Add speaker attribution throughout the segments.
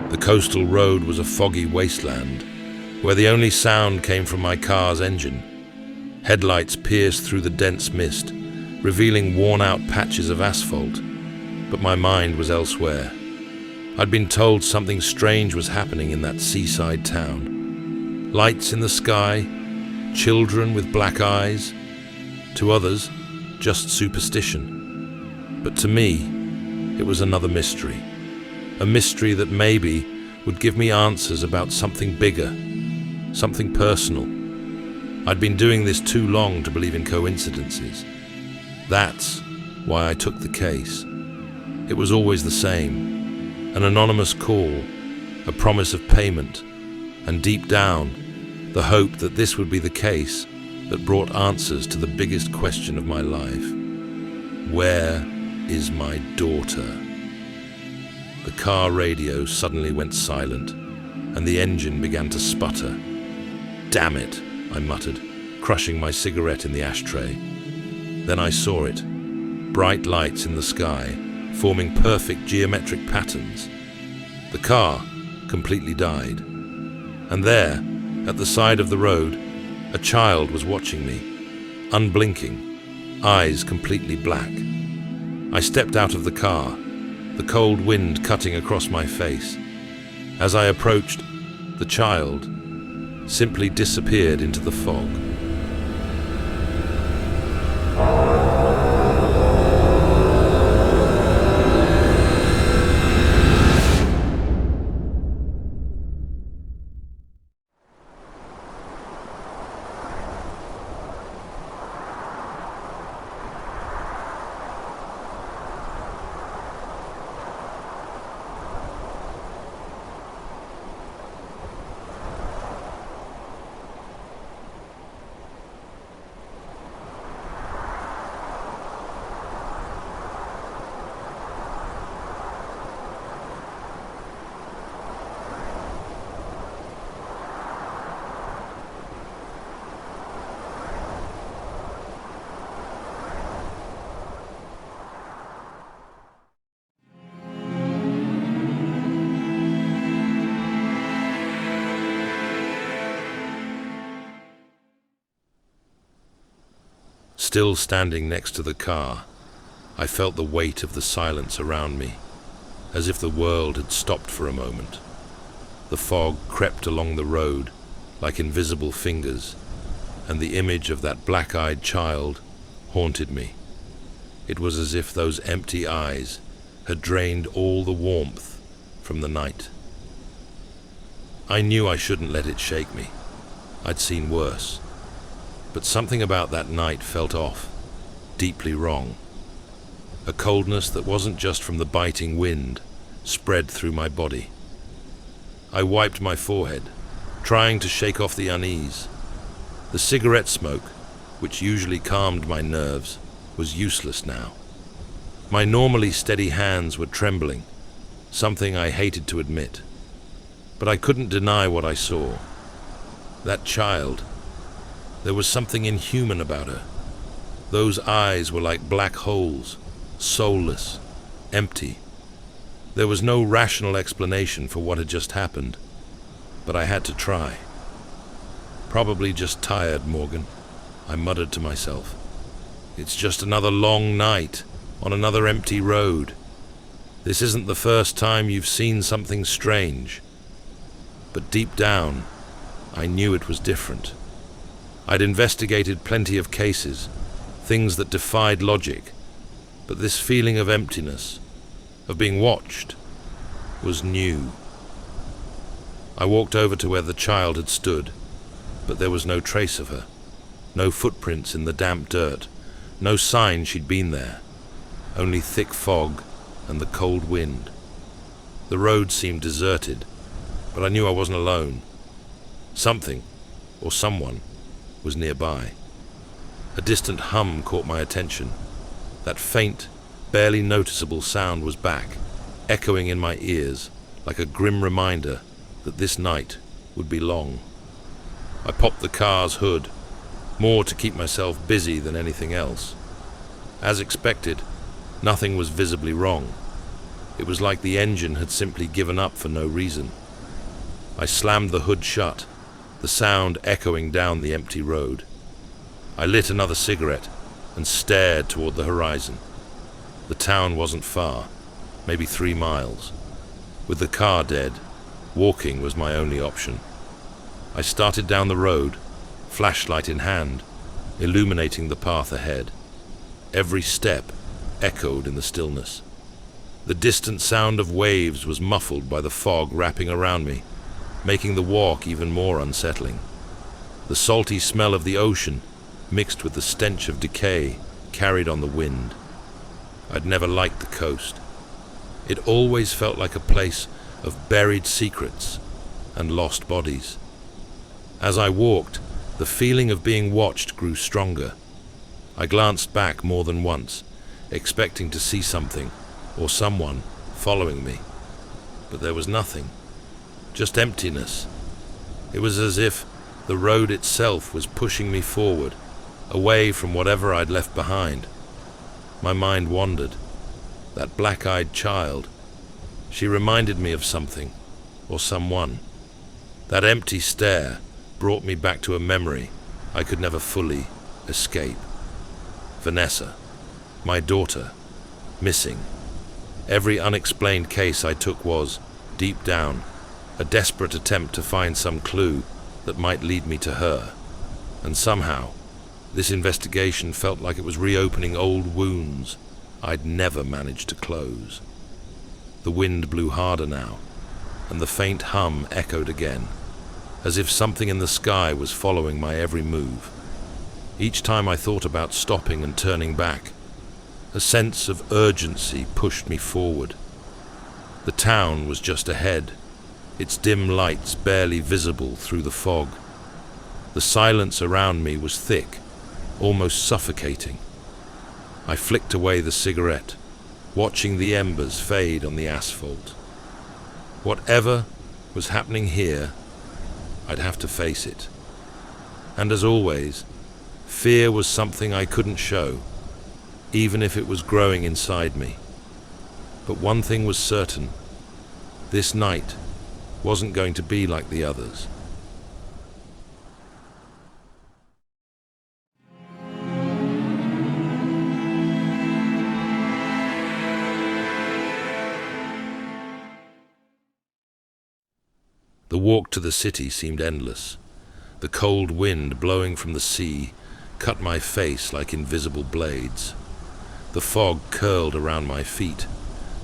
Speaker 1: The coastal road was a foggy wasteland, where the only sound came from my car's engine. Headlights pierced through the dense mist, revealing worn-out patches of asphalt, but my mind was elsewhere. I'd been told something strange was happening in that seaside town. Lights in the sky, children with black eyes. To others, just superstition. But to me, it was another mystery. A mystery that maybe would give me answers about something bigger, something personal. I'd been doing this too long to believe in coincidences. That's why I took the case. It was always the same. An anonymous call, a promise of payment, and deep down, the hope that this would be the case that brought answers to the biggest question of my life. Where is my daughter? The car radio suddenly went silent, and the engine began to sputter. Damn it, I muttered, crushing my cigarette in the ashtray. Then I saw it, bright lights in the sky, forming perfect geometric patterns. The car completely died. And there, at the side of the road, a child was watching me, unblinking, eyes completely black. I stepped out of the car, the cold wind cutting across my face. As I approached, the child simply disappeared into the fog. Still standing next to the car, I felt the weight of the silence around me, as if the world had stopped for a moment. The fog crept along the road like invisible fingers, and the image of that black-eyed child haunted me. It was as if those empty eyes had drained all the warmth from the night. I knew I shouldn't let it shake me. I'd seen worse. But something about that night felt off, deeply wrong. A coldness that wasn't just from the biting wind spread through my body. I wiped my forehead, trying to shake off the unease. The cigarette smoke, which usually calmed my nerves, was useless now. My normally steady hands were trembling, something I hated to admit. But I couldn't deny what I saw. That child. There was something inhuman about her. Those eyes were like black holes, soulless, empty. There was no rational explanation for what had just happened, but I had to try. Probably just tired, Morgan, I muttered to myself. It's just another long night on another empty road. This isn't the first time you've seen something strange. But deep down, I knew it was different. I'd investigated plenty of cases, things that defied logic, but this feeling of emptiness, of being watched, was new. I walked over to where the child had stood, but there was no trace of her, no footprints in the damp dirt, no sign she'd been there, only thick fog and the cold wind. The road seemed deserted, but I knew I wasn't alone. Something, or someone, was nearby. A distant hum caught my attention. That faint, barely noticeable sound was back, echoing in my ears like a grim reminder that this night would be long. I popped the car's hood, more to keep myself busy than anything else. As expected, nothing was visibly wrong. It was like the engine had simply given up for no reason. I slammed the hood shut, the sound echoing down the empty road. I lit another cigarette and stared toward the horizon. The town wasn't far, maybe 3 miles. With the car dead, walking was my only option. I started down the road, flashlight in hand, illuminating the path ahead. Every step echoed in the stillness. The distant sound of waves was muffled by the fog wrapping around me, making the walk even more unsettling. The salty smell of the ocean, mixed with the stench of decay, carried on the wind. I'd never liked the coast. It always felt like a place of buried secrets and lost bodies. As I walked, the feeling of being watched grew stronger. I glanced back more than once, expecting to see something or someone following me. But there was nothing, just emptiness. It was as if the road itself was pushing me forward, away from whatever I'd left behind. My mind wandered. That black-eyed child, she reminded me of something or someone. That empty stare brought me back to a memory I could never fully escape. Vanessa, my daughter, missing. Every unexplained case I took was, deep down, a desperate attempt to find some clue that might lead me to her. And somehow, this investigation felt like it was reopening old wounds I'd never managed to close. The wind blew harder now, and the faint hum echoed again, as if something in the sky was following my every move. Each time I thought about stopping and turning back, a sense of urgency pushed me forward. The town was just ahead, its dim lights barely visible through the fog. The silence around me was thick, almost suffocating. I flicked away the cigarette, watching the embers fade on the asphalt. Whatever was happening here, I'd have to face it. And as always, fear was something I couldn't show, even if it was growing inside me. But one thing was certain: this night wasn't going to be like the others. The walk to the city seemed endless. The cold wind blowing from the sea cut my face like invisible blades. The fog curled around my feet,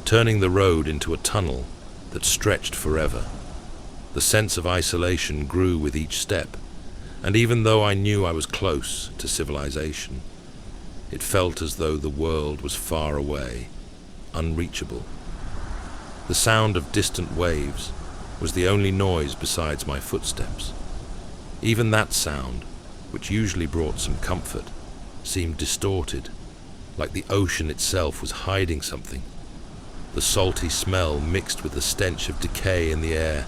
Speaker 1: turning the road into a tunnel that stretched forever. The sense of isolation grew with each step, and even though I knew I was close to civilization, it felt as though the world was far away, unreachable. The sound of distant waves was the only noise besides my footsteps. Even that sound, which usually brought some comfort, seemed distorted, like the ocean itself was hiding something. The salty smell mixed with the stench of decay in the air,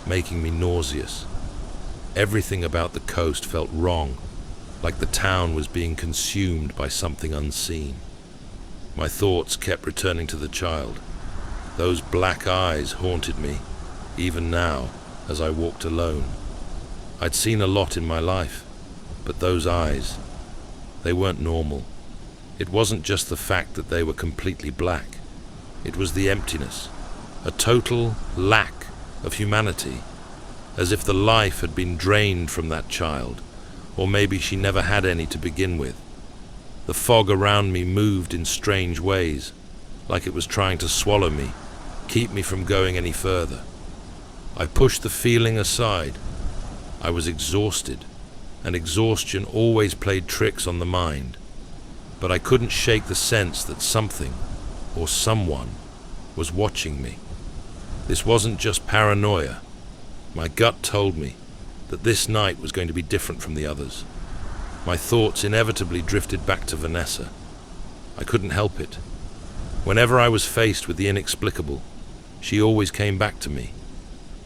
Speaker 1: making me nauseous. Everything about the coast felt wrong, like the town was being consumed by something unseen. My thoughts kept returning to the child. Those black eyes haunted me, even now, as I walked alone. I'd seen a lot in my life, but those eyes, they weren't normal. It wasn't just the fact that they were completely black. It was the emptiness, a total lack of humanity, as if the life had been drained from that child, or maybe she never had any to begin with. The fog around me moved in strange ways, like it was trying to swallow me, keep me from going any further. I pushed the feeling aside. I was exhausted, and exhaustion always played tricks on the mind. But I couldn't shake the sense that something, or someone, was watching me. This wasn't just paranoia. My gut told me that this night was going to be different from the others. My thoughts inevitably drifted back to Vanessa. I couldn't help it. Whenever I was faced with the inexplicable, she always came back to me.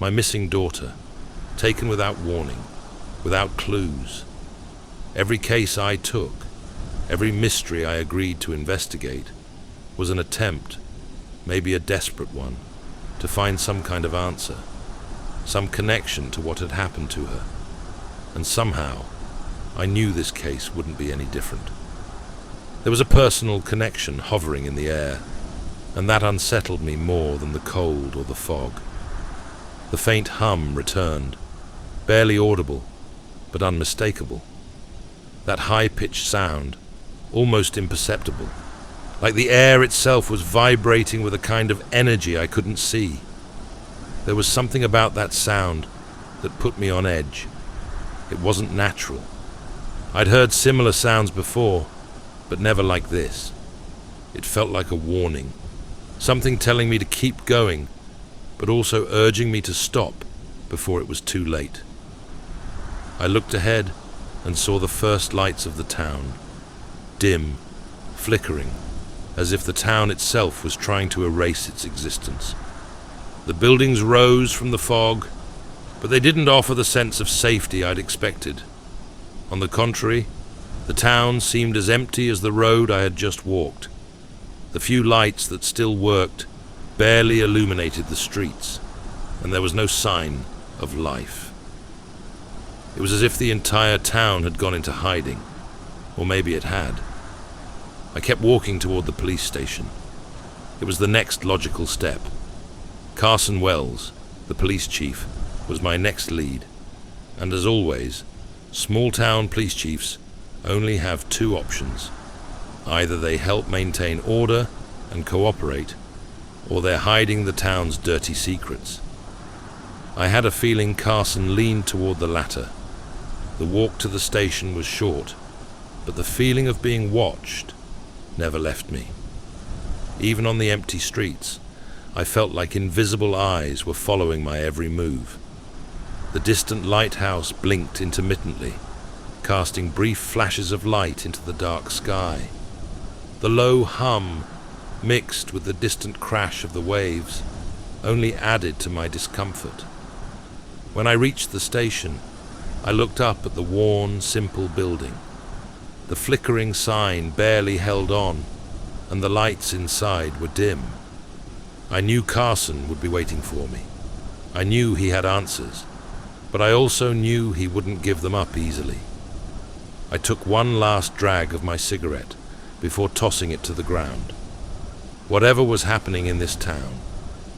Speaker 1: My missing daughter, taken without warning, without clues. Every case I took, every mystery I agreed to investigate, was an attempt, maybe a desperate one, to find some kind of answer, some connection to what had happened to her. And somehow, I knew this case wouldn't be any different. There was a personal connection hovering in the air, and that unsettled me more than the cold or the fog. The faint hum returned, barely audible, but unmistakable. That high-pitched sound, almost imperceptible, like the air itself was vibrating with a kind of energy I couldn't see. There was something about that sound that put me on edge. It wasn't natural. I'd heard similar sounds before, but never like this. It felt like a warning, something telling me to keep going, but also urging me to stop before it was too late. I looked ahead and saw the first lights of the town, dim, flickering, as if the town itself was trying to erase its existence. The buildings rose from the fog, but they didn't offer the sense of safety I'd expected. On the contrary, the town seemed as empty as the road I had just walked. The few lights that still worked barely illuminated the streets, and there was no sign of life. It was as if the entire town had gone into hiding, or maybe it had. I kept walking toward the police station. It was the next logical step. Carson Wells, the police chief, was my next lead, and as always, small-town police chiefs only have two options. Either they help maintain order and cooperate, or they're hiding the town's dirty secrets. I had a feeling Carson leaned toward the latter. The walk to the station was short, but the feeling of being watched never left me. Even on the empty streets, I felt like invisible eyes were following my every move. The distant lighthouse blinked intermittently, casting brief flashes of light into the dark sky. The low hum, mixed with the distant crash of the waves, only added to my discomfort. When I reached the station, I looked up at the worn, simple building. The flickering sign barely held on, and the lights inside were dim. I knew Carson would be waiting for me. I knew he had answers, but I also knew he wouldn't give them up easily. I took one last drag of my cigarette before tossing it to the ground. Whatever was happening in this town,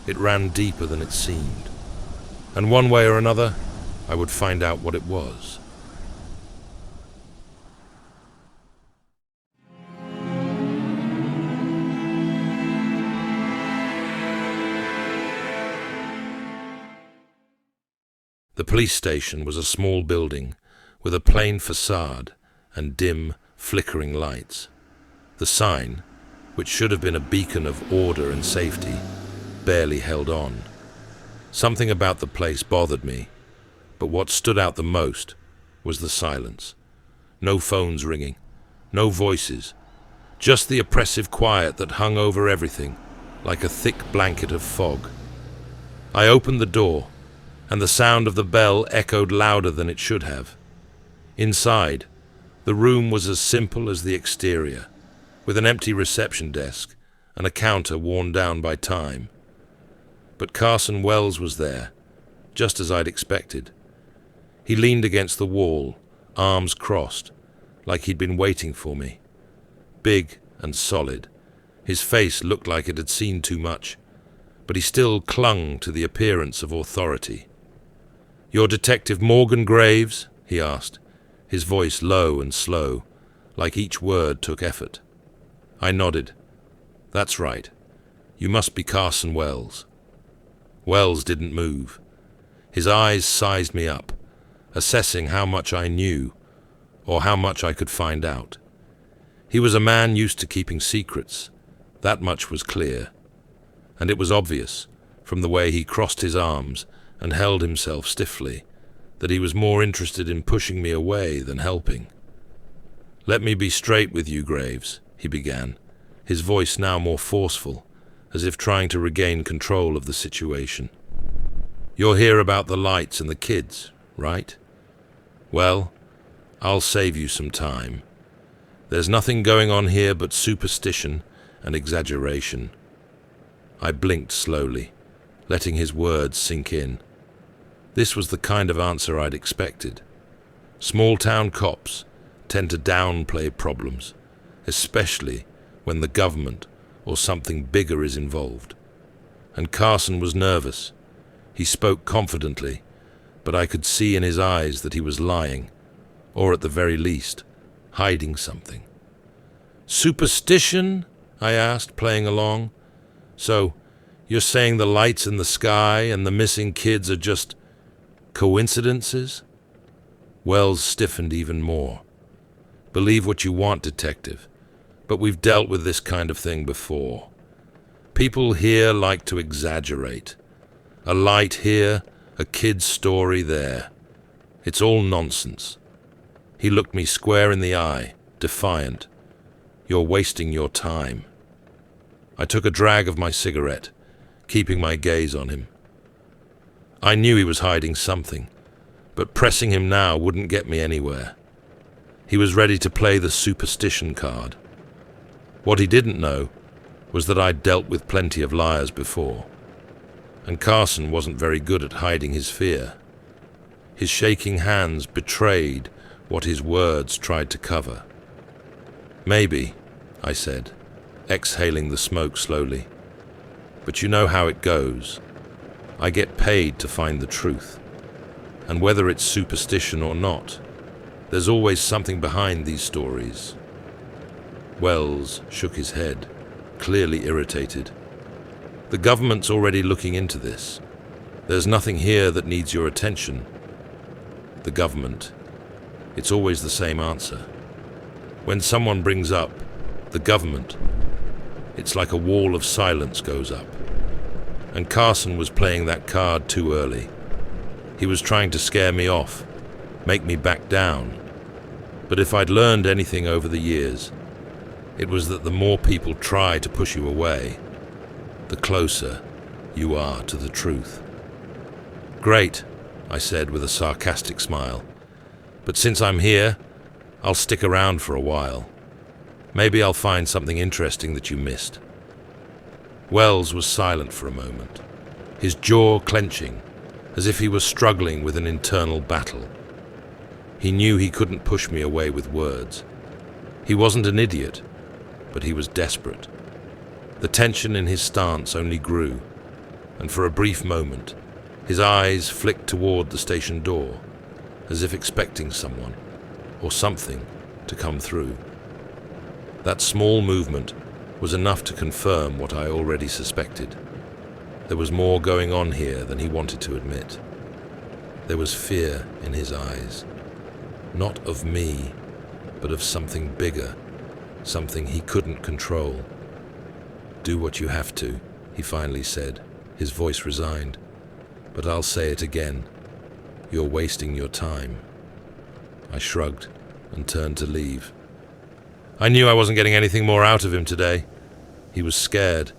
Speaker 1: it ran deeper than it seemed, and one way or another, I would find out what it was. The police station was a small building with a plain facade and dim, flickering lights. The sign, which should have been a beacon of order and safety, barely held on. Something about the place bothered me, but what stood out the most was the silence. No phones ringing, no voices, just the oppressive quiet that hung over everything like a thick blanket of fog. I opened the door, and the sound of the bell echoed louder than it should have. Inside, the room was as simple as the exterior, with an empty reception desk and a counter worn down by time. But Carson Wells was there, just as I'd expected. He leaned against the wall, arms crossed, like he'd been waiting for me. Big and solid, his face looked like it had seen too much, but he still clung to the appearance of authority. "You're Detective Morgan Graves?" he asked, his voice low and slow, like each word took effort. I nodded. "That's right. You must be Carson Wells." Wells didn't move. His eyes sized me up, assessing how much I knew, or how much I could find out. He was a man used to keeping secrets. That much was clear. And it was obvious, from the way he crossed his arms and held himself stiffly, that he was more interested in pushing me away than helping. "Let me be straight with you, Graves," he began, his voice now more forceful, as if trying to regain control of the situation. "You're here about the lights and the kids, right? Well, I'll save you some time. There's nothing going on here but superstition and exaggeration. I blinked slowly, letting his words sink in. This was the kind of answer I'd expected. Small-town cops tend to downplay problems, especially when the government or something bigger is involved. And Carson was nervous. He spoke confidently, but I could see in his eyes that he was lying, or at the very least, hiding something. "Superstition?" I asked, playing along. "So, you're saying the lights in the sky and the missing kids are just coincidences?" Wells stiffened even more. "Believe what you want, detective, but we've dealt with this kind of thing before. People here like to exaggerate. A light here, a kid's story there. It's all nonsense." He looked me square in the eye, defiant. "You're wasting your time." I took a drag of my cigarette, keeping my gaze on him. I knew he was hiding something, but pressing him now wouldn't get me anywhere. He was ready to play the superstition card. What he didn't know was that I'd dealt with plenty of liars before, and Carson wasn't very good at hiding his fear. His shaking hands betrayed what his words tried to cover. "Maybe," I said, exhaling the smoke slowly. "But you know how it goes. I get paid to find the truth. And whether it's superstition or not, there's always something behind these stories." Wells shook his head, clearly irritated. "The government's already looking into this. There's nothing here that needs your attention." The government. It's always the same answer. When someone brings up the government, it's like a wall of silence goes up. And Carson was playing that card too early. He was trying to scare me off, make me back down. But if I'd learned anything over the years, it was that the more people try to push you away, the closer you are to the truth. "Great," I said with a sarcastic smile. "But since I'm here, I'll stick around for a while. Maybe I'll find something interesting that you missed." Wells was silent for a moment, his jaw clenching, as if he was struggling with an internal battle. He knew he couldn't push me away with words. He wasn't an idiot, but he was desperate. The tension in his stance only grew, and for a brief moment, his eyes flicked toward the station door, as if expecting someone, or something, to come through. That small movement was enough to confirm what I already suspected. There was more going on here than he wanted to admit. There was fear in his eyes, not of me, but of something bigger, something he couldn't control. "Do what you have to," he finally said, his voice resigned. "But I'll say it again. You're wasting your time." I shrugged and turned to leave. I knew I wasn't getting anything more out of him today. He was scared,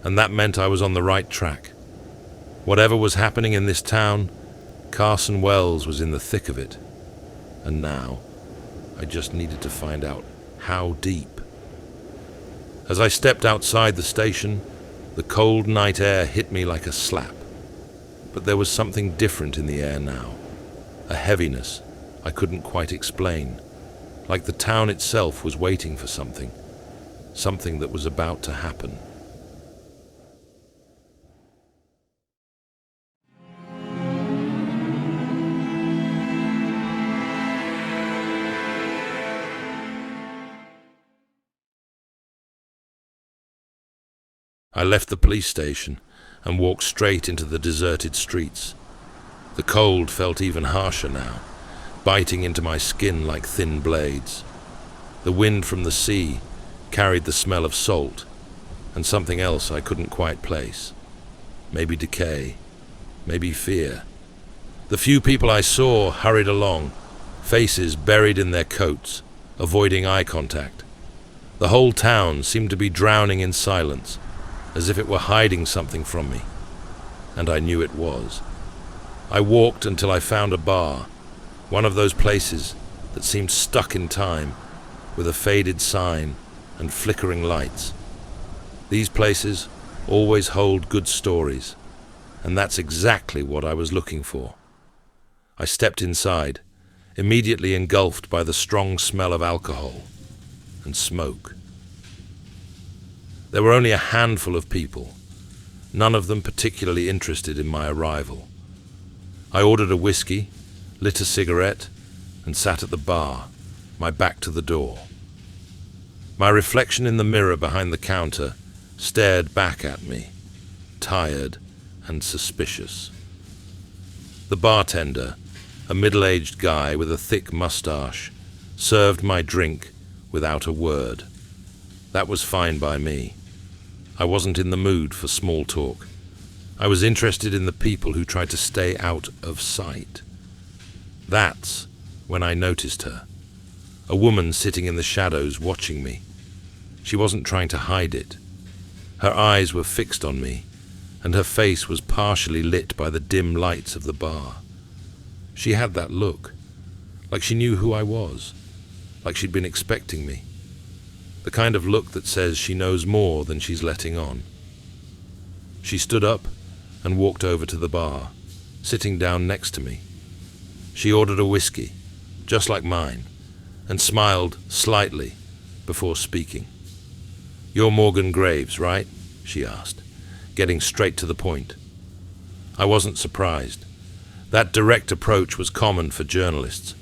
Speaker 1: and that meant I was on the right track. Whatever was happening in this town, Carson Wells was in the thick of it. And now, I just needed to find out how deep. As I stepped outside the station, the cold night air hit me like a slap. But there was something different in the air now, a heaviness I couldn't quite explain, like the town itself was waiting for something that was about to happen. I left the police station and walked straight into the deserted streets. The cold felt even harsher now, biting into my skin like thin blades. The wind from the sea carried the smell of salt and something else I couldn't quite place. Maybe decay, maybe fear. The few people I saw hurried along, faces buried in their coats, avoiding eye contact. The whole town seemed to be drowning in silence, as if it were hiding something from me. And I knew it was. I walked until I found a bar, one of those places that seemed stuck in time, with a faded sign and flickering lights. These places always hold good stories, and that's exactly what I was looking for. I stepped inside, immediately engulfed by the strong smell of alcohol and smoke. There were only a handful of people, none of them particularly interested in my arrival. I ordered a whiskey, lit a cigarette, and sat at the bar, my back to the door. My reflection in the mirror behind the counter stared back at me, tired and suspicious. The bartender, a middle-aged guy with a thick mustache, served my drink without a word. That was fine by me. I wasn't in the mood for small talk. I was interested in the people who tried to stay out of sight. That's when I noticed her, a woman sitting in the shadows watching me. She wasn't trying to hide it. Her eyes were fixed on me, and her face was partially lit by the dim lights of the bar. She had that look, like she knew who I was, like she'd been expecting me. The kind of look that says she knows more than she's letting on. She stood up and walked over to the bar, sitting down next to me. She ordered a whiskey, just like mine, and smiled slightly before speaking. "You're Morgan Graves, right?" she asked, getting straight to the point. I wasn't surprised. That direct approach was common for journalists,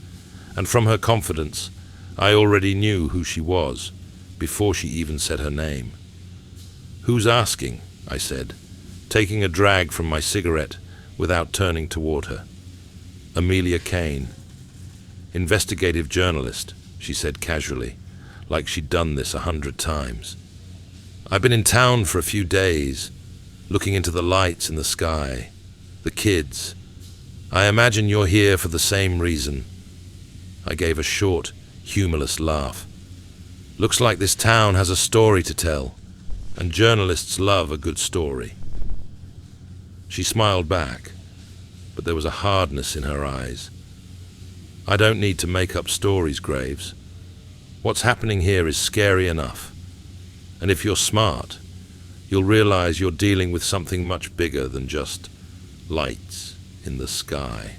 Speaker 1: and from her confidence, I already knew who she was before she even said her name. "Who's asking?" I said, taking a drag from my cigarette without turning toward her. "Amelia Kane. Investigative journalist," she said casually, like she'd done this 100 times. "I've been in town for a few days, looking into the lights in the sky, the kids. I imagine you're here for the same reason." I gave a short, humorless laugh. "Looks like this town has a story to tell, and journalists love a good story." She smiled back, but there was a hardness in her eyes. "I don't need to make up stories, Graves. What's happening here is scary enough. And if you're smart, you'll realize you're dealing with something much bigger than just lights in the sky."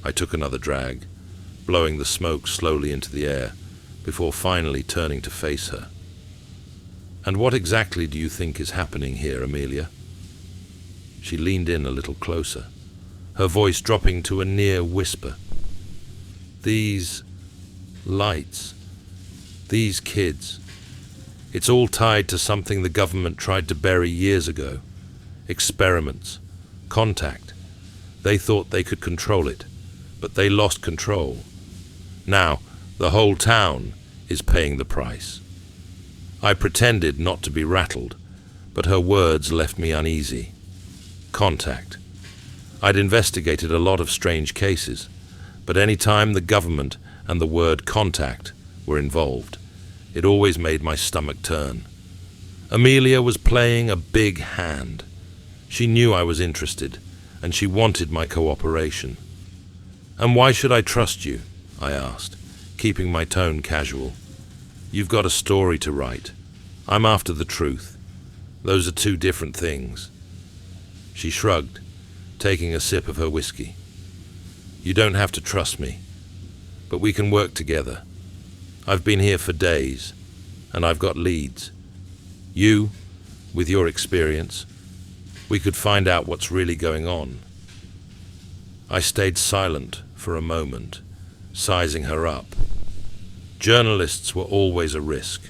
Speaker 1: I took another drag, blowing the smoke slowly into the air, before finally turning to face her. "And what exactly do you think is happening here, Amelia?" She leaned in a little closer, her voice dropping to a near whisper. "These lights, these kids, it's all tied to something the government tried to bury years ago. Experiments, contact. They thought they could control it, but they lost control. Now, the whole town is paying the price." I pretended not to be rattled, but her words left me uneasy. Contact. I'd investigated a lot of strange cases, but any time the government and the word contact were involved, it always made my stomach turn. Amelia was playing a big hand. She knew I was interested, and she wanted my cooperation. "And why should I trust you?" I asked, keeping my tone casual. "You've got a story to write. I'm after the truth. Those are two different things." She shrugged, taking a sip of her whiskey. "You don't have to trust me, but we can work together. I've been here for days, and I've got leads. You, with your experience, we could find out what's really going on." I stayed silent for a moment, sizing her up. Journalists were always a risk.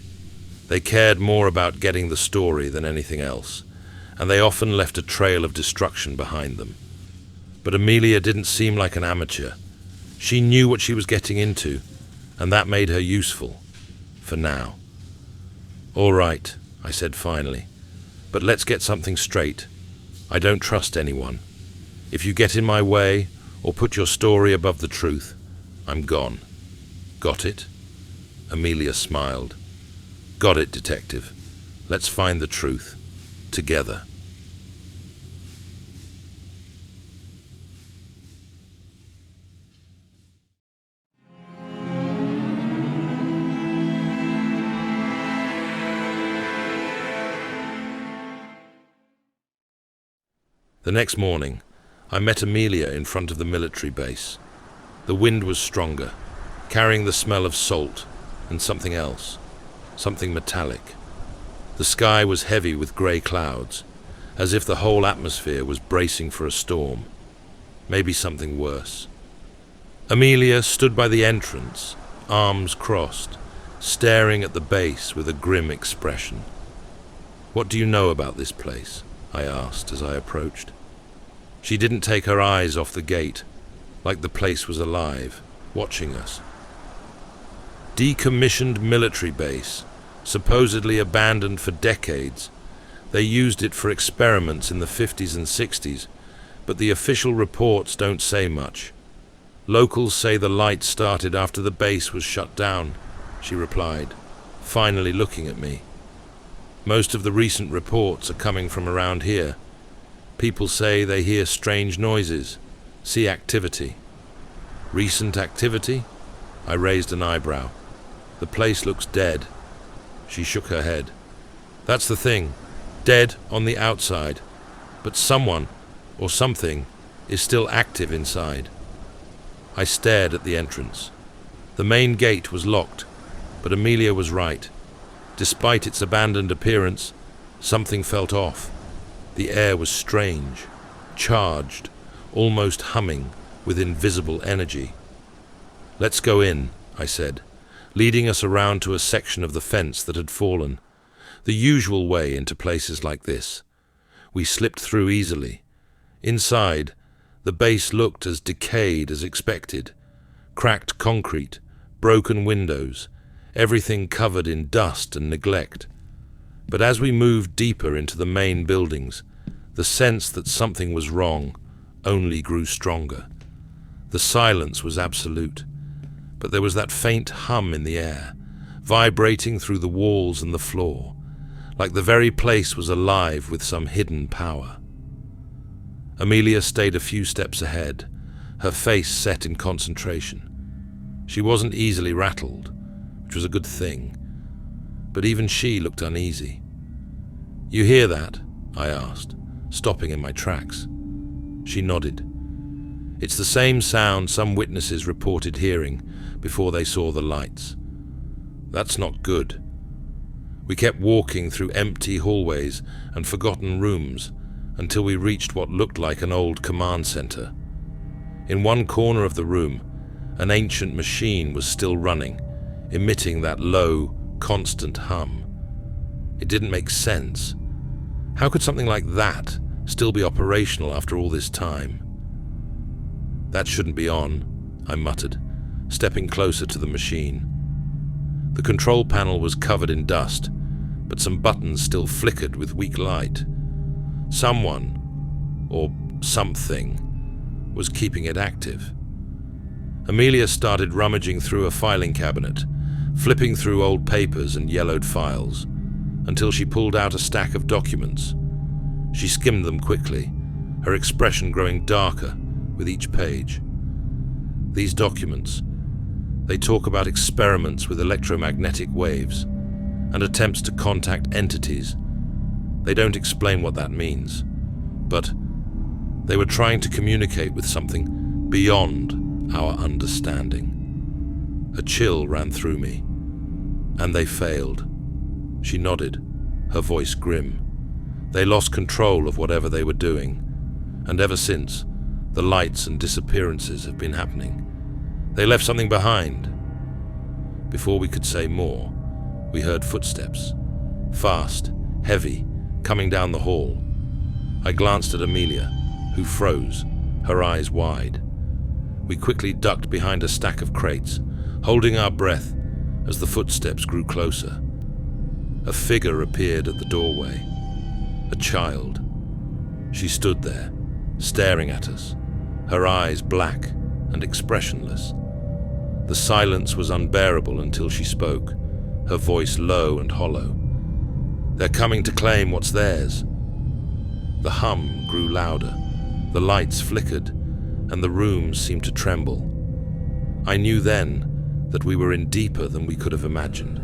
Speaker 1: They cared more about getting the story than anything else, and they often left a trail of destruction behind them. But Amelia didn't seem like an amateur. She knew what she was getting into, and that made her useful, for now. "All right," I said finally, "but let's get something straight. I don't trust anyone. If you get in my way or put your story above the truth, I'm gone. Got it?" Amelia smiled. "Got it, detective. Let's find the truth. Together." The next morning, I met Amelia in front of the military base. The wind was stronger, carrying the smell of salt and something else, something metallic. The sky was heavy with grey clouds, as if the whole atmosphere was bracing for a storm, maybe something worse. Amelia stood by the entrance, arms crossed, staring at the base with a grim expression. "What do you know about this place?" I asked as I approached. She didn't take her eyes off the gate, like the place was alive, watching us. Decommissioned military base, supposedly abandoned for decades. They used it for experiments in the 50s and 60s, but the official reports don't say much. Locals say the light started after the base was shut down, she replied, finally looking at me. Most of the recent reports are coming from around here. People say they hear strange noises, see activity. Recent activity? I raised an eyebrow. The place looks dead. She shook her head. That's the thing. Dead on the outside, but someone, or something, is still active inside. I stared at the entrance. The main gate was locked, but Amelia was right. Despite its abandoned appearance, something felt off. The air was strange, charged, almost humming with invisible energy. "Let's go in," I said, leading us around to a section of the fence that had fallen. The usual way into places like this. We slipped through easily. Inside, the base looked as decayed as expected. Cracked concrete, broken windows, everything covered in dust and neglect. But as we moved deeper into the main buildings, the sense that something was wrong only grew stronger. The silence was absolute, but there was that faint hum in the air, vibrating through the walls and the floor, like the very place was alive with some hidden power. Amelia stayed a few steps ahead, her face set in concentration. She wasn't easily rattled, which was a good thing, but even she looked uneasy. "You hear that?" I asked, stopping in my tracks. She nodded. "It's the same sound some witnesses reported hearing before they saw the lights." "That's not good." We kept walking through empty hallways and forgotten rooms until we reached what looked like an old command center. In one corner of the room, an ancient machine was still running, emitting that low, constant hum. It didn't make sense. How could something like that still be operational after all this time? "That shouldn't be on," I muttered, stepping closer to the machine. The control panel was covered in dust, but some buttons still flickered with weak light. Someone, or something, was keeping it active. Amelia started rummaging through a filing cabinet, flipping through old papers and yellowed files, until she pulled out a stack of documents. She skimmed them quickly, her expression growing darker with each page. These documents, they talk about experiments with electromagnetic waves and attempts to contact entities. They don't explain what that means, but they were trying to communicate with something beyond our understanding. A chill ran through me, and they failed. She nodded, her voice grim. They lost control of whatever they were doing, and ever since, the lights and disappearances have been happening. They left something behind. Before we could say more, we heard footsteps, fast, heavy, coming down the hall. I glanced at Amelia, who froze, her eyes wide. We quickly ducked behind a stack of crates, holding our breath as the footsteps grew closer. A figure appeared at the doorway. A child. She stood there, staring at us, her eyes black and expressionless. The silence was unbearable until she spoke, her voice low and hollow. "They're coming to claim what's theirs." The hum grew louder, the lights flickered, and the room seemed to tremble. I knew then that we were in deeper than we could have imagined.